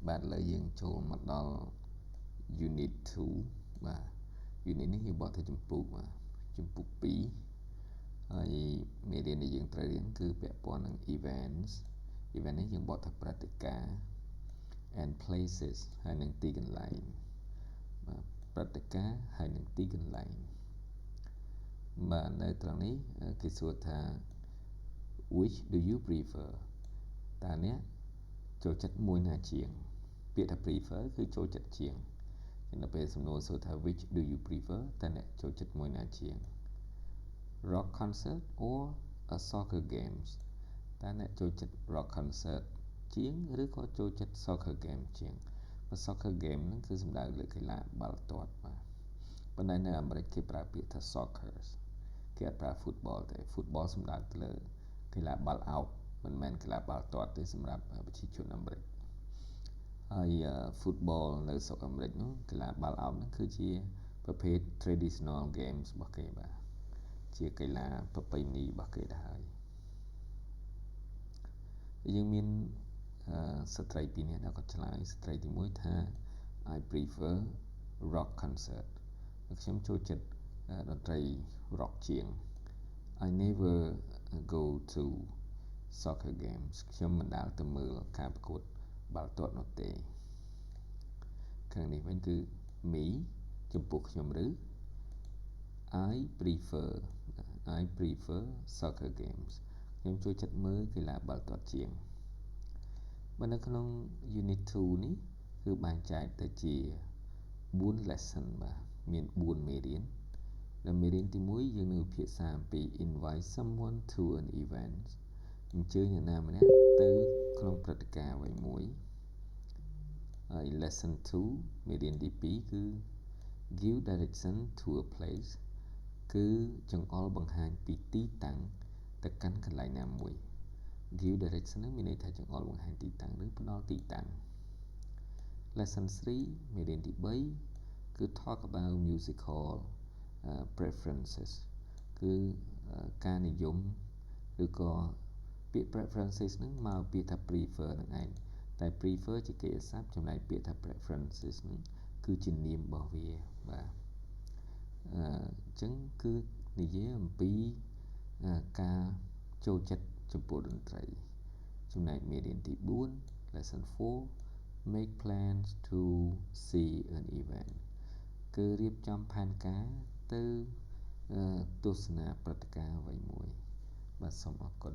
បាទឥឡូវយើងចូលមកដល់ unit 2 បាទ unit នេះយើងបកទៅចំពុកបាទចំពុក2ហើយមេរៀនដែលយើងត្រូវរៀនគឺពាក់ព័ន្ធនឹង events នេះយើងបកថាព្រឹត្តិការណ៍ and places ហើយនឹងទីកន្លែងបាទព្រឹត្តិការណ៍ហើយនឹងទីកន្លែងបាទនៅត្រង់នេះគេសួរថា which do you prefer តើអ្នកចូលចិត្តមួយណាជាងពាក្យថា prefer គឺចូលចិត្តជាងនៅពេលសំណួរសួរថា which do you prefer តើអ្នកចូលចិត្តមួយណាជាង rock concert or a soccer games តើអ្នកចូលចិត្ត rock concert ជាងឬក៏ចូលចិត្ត soccer game ជាង soccer game ហ្នឹងគឺសំដៅលើកីឡាបាល់ទាត់បាទប៉ុន្តែនៅអាមេរិកគេប្រើពាក្យថា soccer គេអត់ប្រើ football ទេ football សំដៅទៅលើកីឡាបាល់ឱបមិនមែនកីឡាបាល់ទាត់ទេសម្រាប់ប្រជាជនអាមេរិកហើយ football នៅស្រុកអាមេរិកនោះកីឡាបាល់ឱបហ្នឹងគឺជាប្រភេទ traditional games របស់គេបាទជាកីឡាប្រពៃណីរបស់គេដែរហើយយើងមានស្ត្រីពីរនាក់ដែលគាត់ឆ្លើយស្ត្រីទី1ថា I prefer rock concert ខ្ញុំចូលចិត្តតន្ត្រី rock ជាង I never go to soccer games ខ្ញុំមិនដាល់ទៅមើលការប្រកួតបាល់ទាត់នោះទេខាងនេះវិញគឺ me ចំពោះខ្ញុំឬ I prefer soccer games ខ្ញុំចូលចិត្តមើលកីឡាបាល់ទាត់ជាងបើនៅក្នុង unit 2 នេះគឺបែងចែកទៅជា4 lesson បាទមាន4មេរៀនដែលមេរៀនទី1យើងនឹងពិភាក្សាអំពី invite someone to an event អញ្ជើញអ្នកណាម្នាក់ទៅក្នុងព្រឹត្តិការណ៍អ្វីមួយហើយ lesson 2មេរៀនទី2គឺ give direction to a place គឺចង្អុលបង្ហាញពីទីតាំងទៅកាន់កន្លែងណាមួយ give direction ហ្នឹងមានន័យថាចង្អុលបង្ហាញទីតាំងឬផ្ដល់ទីតាំង lesson 3មេរៀនទី3គឺ talk about musical preferences គឺការនិយមឬក៏ពាក្យ preferences ហ្នឹងមកពាក្យថា prefer ហ្នឹងឯងតែ prefer ជាកិរិយាសព្ទចំណែកពាក្យថា preferences ហ្នឹងគឺជានាមរបស់វាបាទអញ្ចឹងគឺនិយាយអំពីការចូលចិត្តចំពោះតន្ត្រីចំណែកមេរៀនទី4 lesson 4 make plans to see an event គឺរៀបចំផែនការទៅទស្សនាព្រឹត្តិការណ៍អ្វីមួយបាទសូមអរគុណ